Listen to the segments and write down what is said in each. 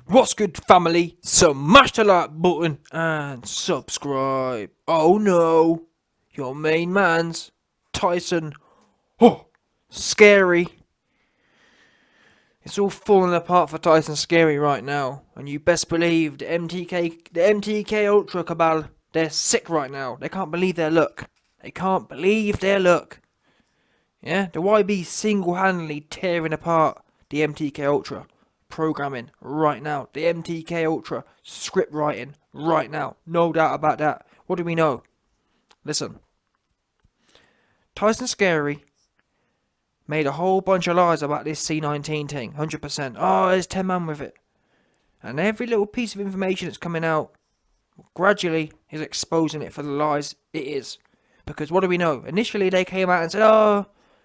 What's good, family? Smash the like button and subscribe. Oh no, your main man's Tyson. Oh, scary. It's all falling apart for Tyson Scary right now, and you best believe the MTK Ultra Cabal, they're sick right now. They can't believe their luck. They can't believe their luck. Yeah, the YB single-handedly tearing apart the MTK Ultra programming right now. The MTK Ultra script writing right now. No doubt about that. What do we know? Listen, Tyson Scary made a whole bunch of lies about this C19 thing. 100%. Oh, there's 10 man with it. And every little piece of information that's coming out gradually is exposing it for the lies it is. Because what do we know? Initially they came out and said,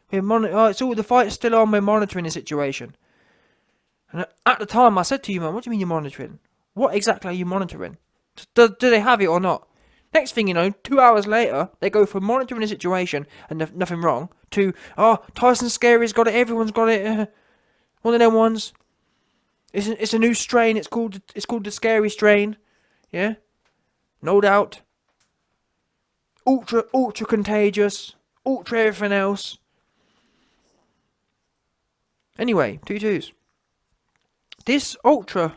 it's all the fight's still on, we're monitoring the situation. And at the time I said to you, man, what do you mean you're monitoring? What exactly are you monitoring? Do they have it or not? Next thing you know, 2 hours later, they go from monitoring the situation and nothing wrong to, Tyson Scary's got it, everyone's got it. One of them ones. It's a new strain. It's called the Scary strain. Yeah, no doubt. Ultra contagious. Ultra everything else. Anyway, two twos. This ultra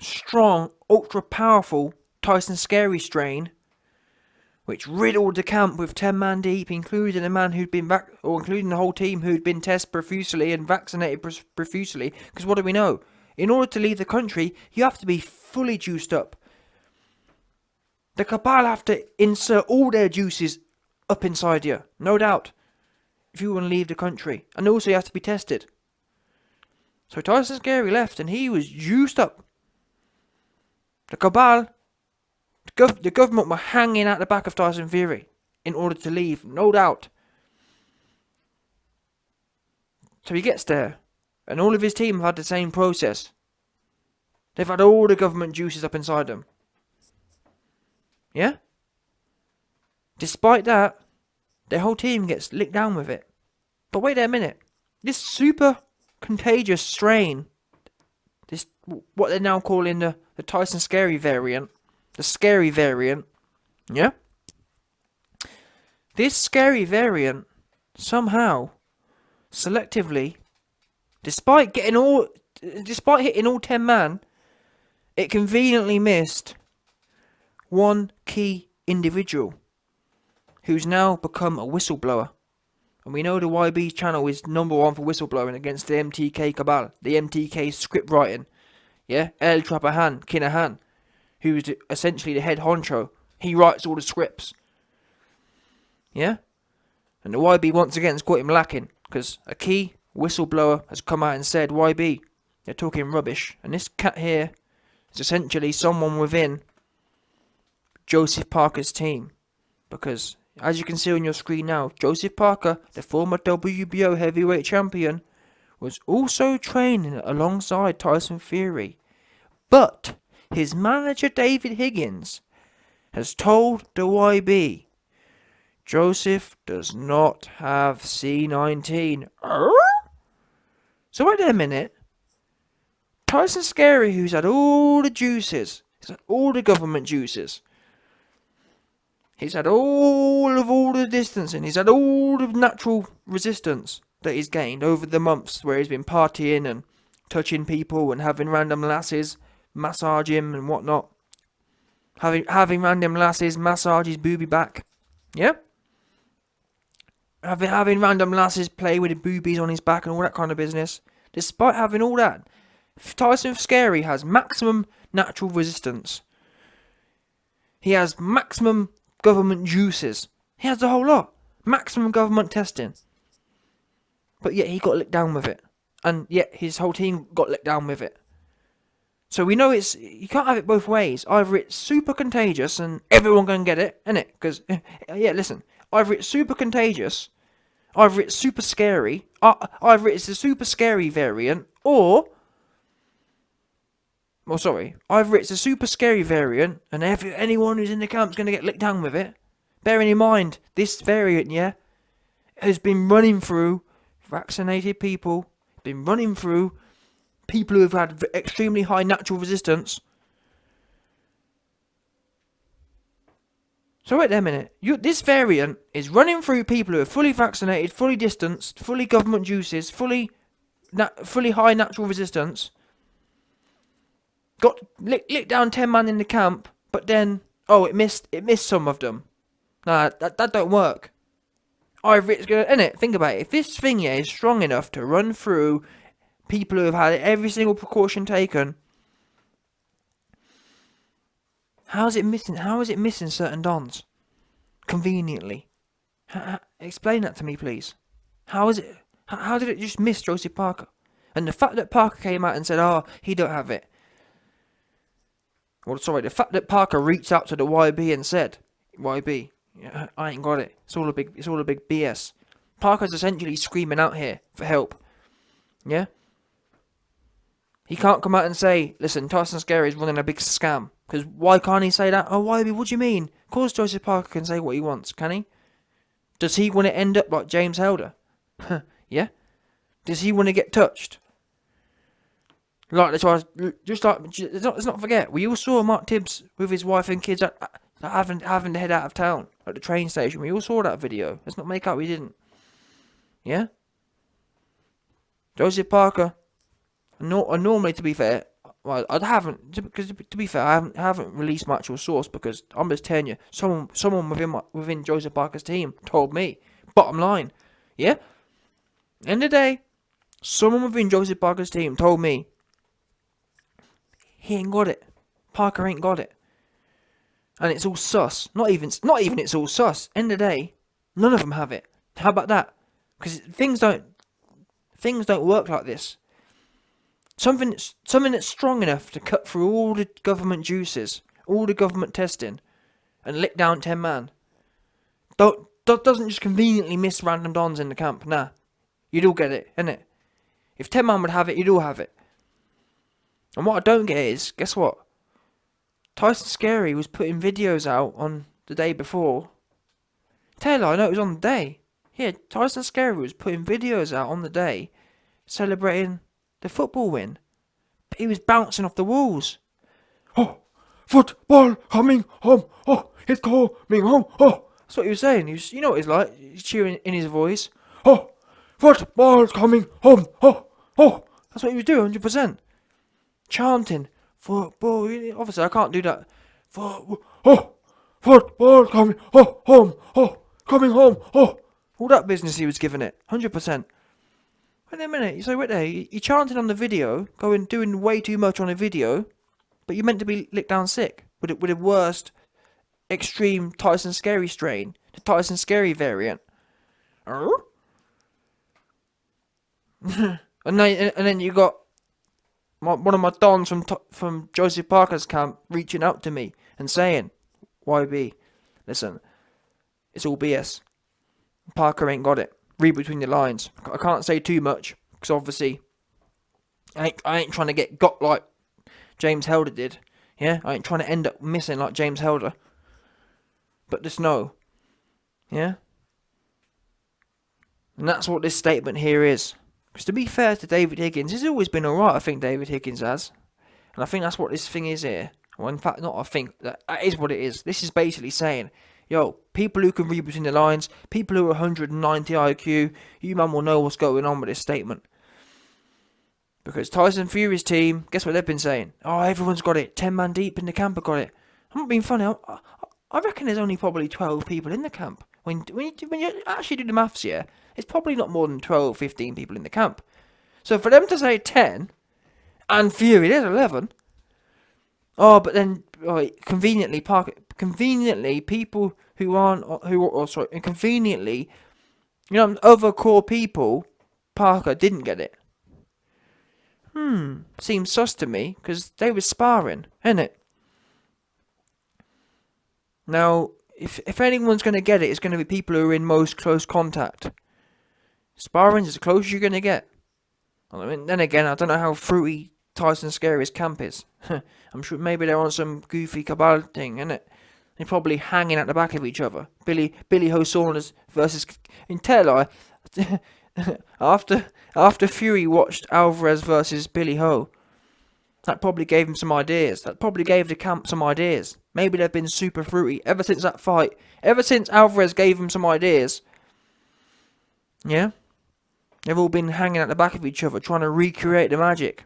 strong, ultra powerful Tyson Scary strain, which riddled the camp with 10 man deep, including a man who'd been including the whole team who'd been tested profusely and vaccinated profusely. Because what do we know? In order to leave the country, you have to be fully juiced up. The Cabal have to insert all their juices up inside you, no doubt, if you want to leave the country. And also you have to be tested. So Tyson Scary left and he was juiced up. The Cabal, the government were hanging at the back of Tyson Fury in order to leave, no doubt. So he gets there, and all of his team have had the same process. They've had all the government juices up inside them. Yeah? Despite that, their whole team gets licked down with it. But wait a minute. This super contagious strain, this what they're now calling the Tyson Scary variant, the Scary variant, yeah? This Scary variant, somehow, selectively, despite hitting all 10 man, it conveniently missed one key individual who's now become a whistleblower. And we know the YB channel is number one for whistleblowing against the MTK Cabal, the MTK script writing. Yeah, El Trapahan, Kinahan, who's essentially the head honcho. He writes all the scripts. Yeah? And the YB once again has got him lacking, because a key whistleblower has come out and said, YB, they're talking rubbish. And this cat here is essentially someone within Joseph Parker's team. Because, as you can see on your screen now, Joseph Parker, the former WBO heavyweight champion, was also training alongside Tyson Fury. But his manager David Higgins has told the YB, Joseph does not have C19. So wait a minute. Tyson Scary, who's had all the juices, he's had all the government juices, he's had all the distancing, he's had all the natural resistance that he's gained over the months where he's been partying and touching people and having random lasses massage him and whatnot. Having random lasses massage his booby back. Yeah? Having random lasses play with the boobies on his back and all that kind of business. Despite having all that, Tyson Scary has maximum natural resistance. He has maximum government juices. He has the whole lot. Maximum government testing. But yet he got licked down with it. And yet his whole team got licked down with it. So we know you can't have it both ways. Either it's super contagious and everyone can get it, innit? Because, yeah, listen. Either it's super contagious, either it's super scary, either it's a super scary variant, either it's a super scary variant and anyone who's in the camp's going to get licked down with it. Bearing in mind, this variant, yeah, has been running through vaccinated people, been running through people who have had extremely high natural resistance. So wait a minute. This variant is running through people who are fully vaccinated, fully distanced, fully government juices, fully high natural resistance. Got licked down 10 man in the camp, but then it missed some of them. Nah, that don't work. Either it's gonna, innit? Think about it. If this thing here is strong enough to run through people who have had every single precaution taken, how is it missing certain dons? Conveniently. Explain that to me, please. How is it? How did it just miss Joseph Parker? And the fact that Parker came out and said, he don't have it. Well, sorry, the fact that Parker reached out to the YB and said, YB, I ain't got it. It's all a big BS. Parker's essentially screaming out here for help. Yeah? He can't come out and say, listen, Tyson Scarry is running a big scam. Because why can't he say that? Oh, YB, what do you mean? Of course Joseph Parker can say what he wants, can he? Does he want to end up like James Helder? Yeah? Does he want to get touched? Let's not forget, we all saw Mark Tibbs with his wife and kids having to head out of town at the train station. We all saw that video. Let's not make out we didn't. Yeah? Joseph Parker, normally, to be fair, well, I haven't, because to be fair, I haven't released my actual source because I'm just telling you, someone within Joseph Parker's team told me. Bottom line, yeah? End of the day, someone within Joseph Parker's team told me he ain't got it. Parker ain't got it. And it's all sus. Not even it's all sus. End of the day, none of them have it. How about that? Because things don't work like this. Something that's strong enough to cut through all the government juices, all the government testing, and lick down 10 man. Doesn't just conveniently miss random dons in the camp. Nah. You'd all get it, innit? If 10 man would have it, you'd all have it. And what I don't get is, guess what? Tyson Scarry was putting videos out on the day before. Taylor, I know it was on the day. Yeah, Tyson Scarry was putting videos out on the day, celebrating the football win. But he was bouncing off the walls. Oh, football coming home. Oh, it's coming home. Oh, that's what he was saying. You know what he's like. He's cheering in his voice. Oh, football's coming home. Oh, that's what he was doing, 100%. Chanting football. Obviously, I can't do that. Football coming home. Oh, coming home. Oh, all that business he was giving it, 100%. Wait a minute, so wait there, you chanted on the video, doing way too much on a video, but you're meant to be licked down sick with the worst extreme Tyson Scarry strain, the Tyson Scarry variant. and then you got one of my dons from Joseph Parker's camp reaching out to me and saying, YB, listen, it's all BS. Parker ain't got it. Read between the lines. I can't say too much because obviously I ain't trying to get got like James Helder did. Yeah, I ain't trying to end up missing like James Helder. But just know, yeah. And that's what this statement here is. Because to be fair to David Higgins, he's always been alright. I think David Higgins has, and I think that's what this thing is here. Well, in fact, not I think that is what it is. This is basically saying, yo, people who can read between the lines, people who are 190 IQ, you man will know what's going on with this statement. Because Tyson Fury's team, guess what they've been saying? Oh, everyone's got it. 10 man deep in the camp have got it. I'm not being funny. I reckon there's only probably 12 people in the camp. When you actually do the maths here, it's probably not more than 12, 15 people in the camp. So for them to say 10, and Fury, there's 11. Oh, but then conveniently, people conveniently, other core people, Parker didn't get it. Seems sus to me, because they were sparring, innit? Now, if anyone's going to get it, it's going to be people who are in most close contact. Sparring is as close as you're going to get. I mean, then again, I don't know how fruity Tyson Scarry's camp is. I'm sure maybe they're on some goofy cabal thing, innit? They're probably hanging at the back of each other. Billy Ho Saunders versus... In Taylor, after Fury watched Alvarez versus Billy Ho, that probably gave him some ideas. That probably gave the camp some ideas. Maybe they've been super fruity ever since that fight. Ever since Alvarez gave him some ideas. Yeah? They've all been hanging at the back of each other, trying to recreate the magic.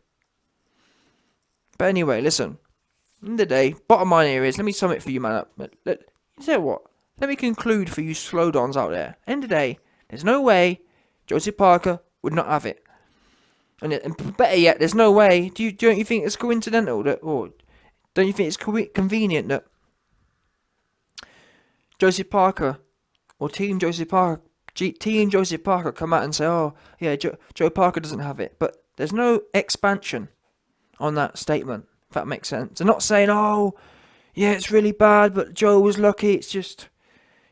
But anyway, listen. In the day, bottom line here is, let me sum it for you, man. You know what? Let me conclude for you slowdowns out there. End of the day, there's no way Joseph Parker would not have it. And better yet, there's no way. Don't you think it's coincidental that, or don't you think it's convenient that Joseph Parker or Team Joseph Parker come out and say, oh yeah, Joe Parker doesn't have it, but there's no expansion on that statement. If that makes sense. They're not saying, oh yeah, it's really bad, but Joe was lucky. It's just,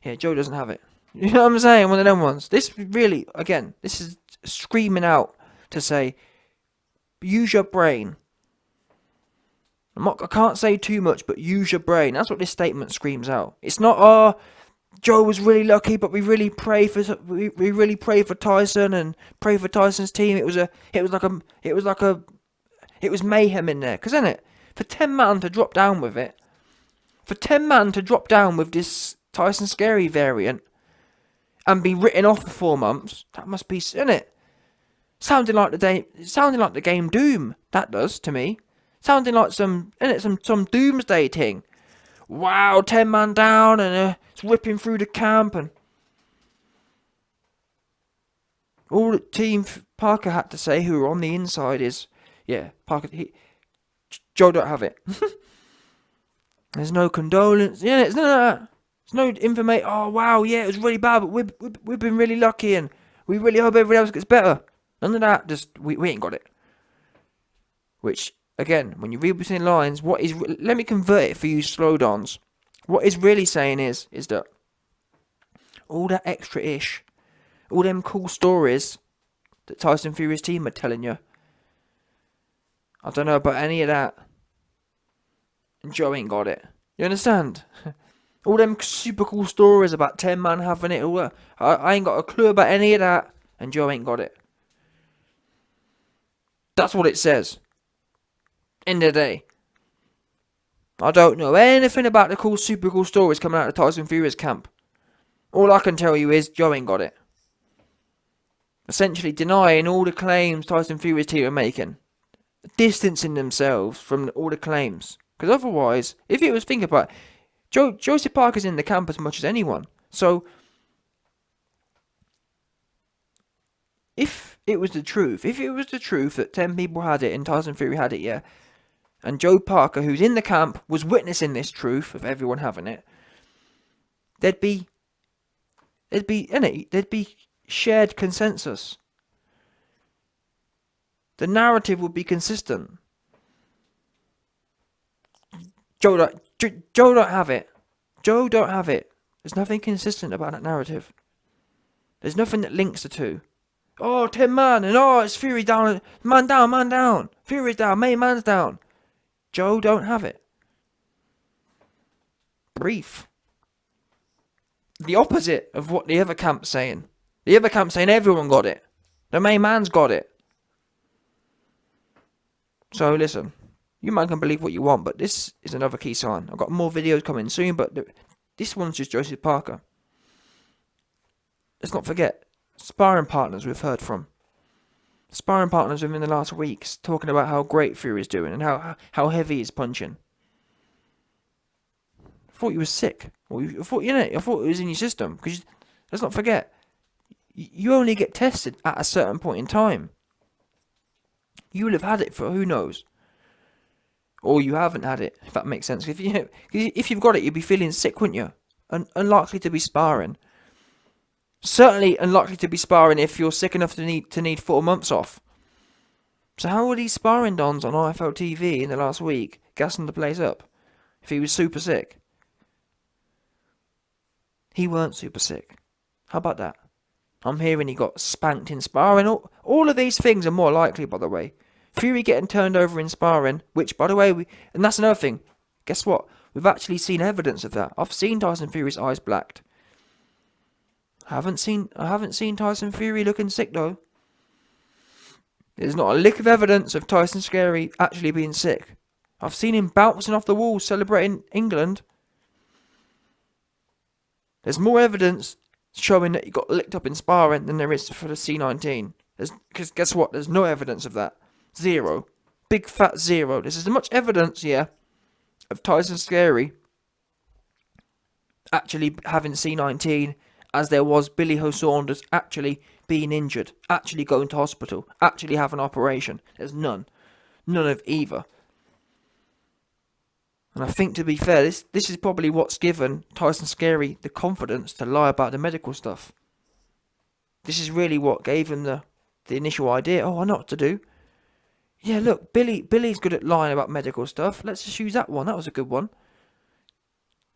yeah, Joe doesn't have it. You know what I'm saying? One of them ones. This really, again, this is screaming out to say, use your brain. I can't say too much, but use your brain. That's what this statement screams out. It's not, oh, Joe was really lucky, but we really pray for Tyson and pray for Tyson's team. It was mayhem in there, cause isn't it? For 10 man to drop down with it, for 10 man to drop down with this Tyson Scary variant, and be written off for 4 months, that must be, isn't it? Sounding like the game Doom. That does to me. Sounding like some doomsday thing. Wow, 10 man down and it's whipping through the camp and all that Team Parker had to say, who were on the inside, is, yeah, Parker. Joe don't have it. There's no condolence. Yeah, there's none of that. There's no information. Oh wow, yeah, it was really bad, but we've been really lucky and we really hope everyone else gets better. None of that. Just we ain't got it. Which again, when you read between the lines, let me convert it for you slowdowns. What is really saying is that all that extra ish, all them cool stories that Tyson Fury's team are telling you, I don't know about any of that. And Joe ain't got it. You understand? All them super cool stories about 10 man having it. I ain't got a clue about any of that. And Joe ain't got it. That's what it says. End of the day. I don't know anything about the cool, super cool stories coming out of Tyson Fury's camp. All I can tell you is Joe ain't got it. Essentially denying all the claims Tyson Fury's team are making. Distancing themselves from all the claims. Because otherwise, if it was, think about it, Joseph Parker's in the camp as much as anyone. So, if it was the truth that 10 people had it and Tyson Fury had it, yeah, and Joe Parker, who's in the camp, was witnessing this truth of everyone having it, there'd be shared consensus. The narrative would be consistent. Joe don't have it. Joe don't have it. There's nothing consistent about that narrative. There's nothing that links the two. Oh, 10 man, and oh, it's Fury down, man down. Fury's down, main man's down. Joe don't have it. Brief. The opposite of what the other camp's saying. The other camp's saying everyone got it. The main man's got it. So listen. You man can believe what you want, but this is another key sign. I've got more videos coming soon, but this one's just Joseph Parker. Let's not forget, sparring partners we've heard from. Sparring partners within the last weeks, talking about how great Fury's doing and how heavy he's punching. I thought you were sick. I thought it was in your system. Because let's not forget, you only get tested at a certain point in time. You will have had it for who knows. Or you haven't had it, if that makes sense. If you've got it, you'd be feeling sick, wouldn't you? Unlikely to be sparring. Certainly unlikely to be sparring if you're sick enough to need 4 months off. So how were these sparring dons on IFL TV in the last week gassing the place up? If he was super sick. He weren't super sick. How about that? I'm hearing he got spanked in sparring. All of these things are more likely, by the way. Fury getting turned over in sparring, which, by the way, and that's another thing. Guess what? We've actually seen evidence of that. I've seen Tyson Fury's eyes blacked. I haven't seen Tyson Fury looking sick though. There's not a lick of evidence of Tyson Fury actually being sick. I've seen him bouncing off the walls celebrating England. There's more evidence showing that he got licked up in sparring than there is for the C19. Because guess what? There's no evidence of that. Zero. Big fat zero. There's as much evidence, of Tyson Fury actually having C19 as there was Billy Ho Saunders actually being injured, actually going to hospital, actually having an operation. There's none. None of either. And I think, to be fair, this is probably what's given Tyson Fury the confidence to lie about the medical stuff. This is really what gave him the initial idea. Oh, I know what to do. Yeah, look, Billy's good at lying about medical stuff. Let's just use that one. That was a good one.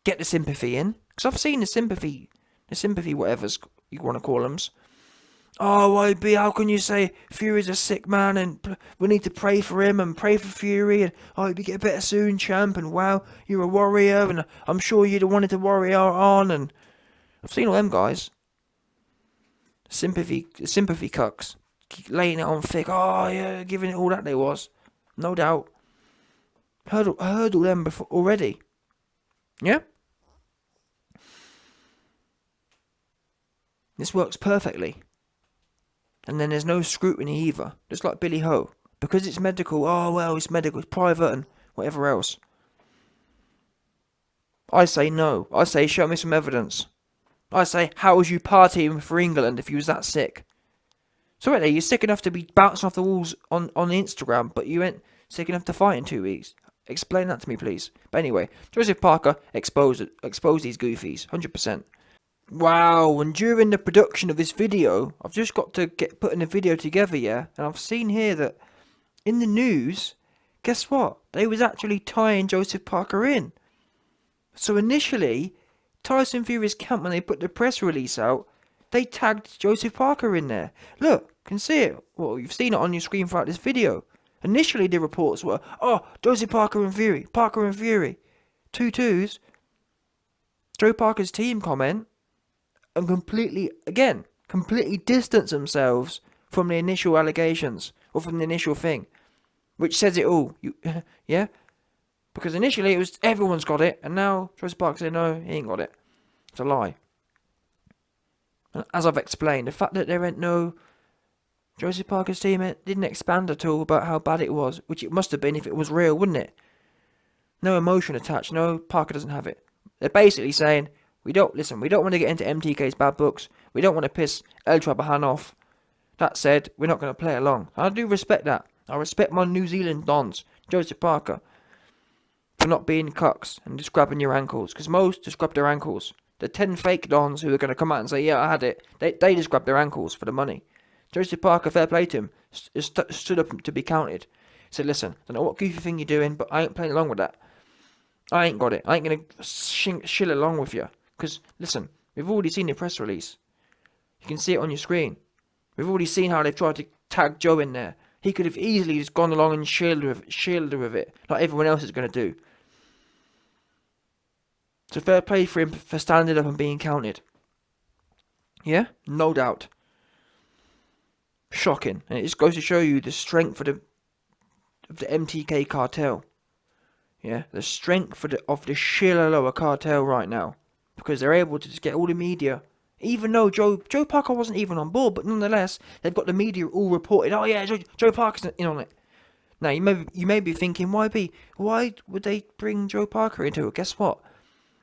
Get the sympathy in. Because I've seen the sympathy whatever you want to call them. Oh, YB, how can you say Fury's a sick man and we need to pray for him and pray for Fury and YB get better soon, champ, and wow, you're a warrior and I'm sure you'd have wanted to warrior on, and I've seen all them guys. Sympathy cucks. Keep laying it on thick. Oh yeah, giving it all that they was. No doubt. Heard all them before already. Yeah? This works perfectly. And then there's no scrutiny either. Just like Billy Ho. Because it's medical, oh well, it's medical, it's private and whatever else. I say no. I say show me some evidence. I say, how was you partying for England if you was that sick? So right there, you're sick enough to be bouncing off the walls on Instagram, but you ain't sick enough to fight in 2 weeks. Explain that to me, please. But anyway, Joseph Parker exposed these goofies, 100%. Wow, and during the production of this video, I've just got to get putting a video together, and I've seen here that in the news, guess what? They was actually tying Joseph Parker in. So initially, Tyson Fury's camp, when they put the press release out, they tagged Joseph Parker in there. Look, can see it. Well, you've seen it on your screen throughout this video. Initially, the reports were, oh, Joseph Parker and Fury, 2-2s. Joe Parker's team comment, and completely distance themselves from the initial allegations, or from the initial thing, which says it all. Yeah? Because initially it was, everyone's got it, and now Joseph Parker said, no, he ain't got it. It's a lie. And as I've explained, the fact that there ain't no Joseph Parker's team, it didn't expand at all about how bad it was, which it must have been if it was real, wouldn't it? No emotion attached, no, Parker doesn't have it. They're basically saying, we don't want to get into MTK's bad books, we don't want to piss El Trabajan off. That said, we're not going to play along. I do respect that. I respect my New Zealand dons, Joseph Parker, for not being cucks and just grabbing your ankles, because most just grab their ankles. The 10 fake dons who are going to come out and say, yeah, I had it, they just grab their ankles for the money. Joseph Parker, fair play to him, stood up to be counted. Said, listen, I don't know what goofy thing you're doing, but I ain't playing along with that. I ain't got it. I ain't going to shill along with you. Because, listen, we've already seen the press release. You can see it on your screen. We've already seen how they've tried to tag Joe in there. He could have easily just gone along and shielded with it, like everyone else is going to do. So fair play for him for standing up and being counted. Yeah? No doubt. Shocking. And it just goes to show you the strength of the MTK cartel. Yeah? The strength of the Sheila Lower cartel right now. Because they're able to just get all the media. Even though Joe Parker wasn't even on board, but nonetheless, they've got the media all reported, oh yeah, Joe Parker's in on it. Now, you may be thinking, why would they bring Joe Parker into it? Guess what?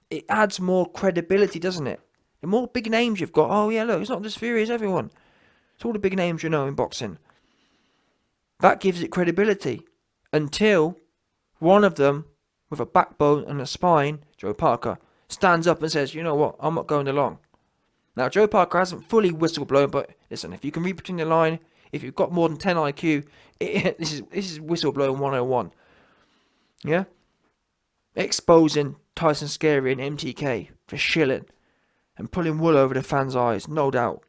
It adds more credibility, doesn't it? The more big names you've got, oh yeah, look, it's not just Fury, it's everyone. It's all the big names you know in boxing. That gives it credibility. Until one of them, with a backbone and a spine, Joe Parker, stands up and says, you know what, I'm not going along. Now, Joe Parker hasn't fully whistleblown, but listen, if you can read between the line, if you've got more than 10 IQ, this is whistleblowing 101. Yeah? Exposing Tyson Fury and MTK for shilling and pulling wool over the fans' eyes, no doubt.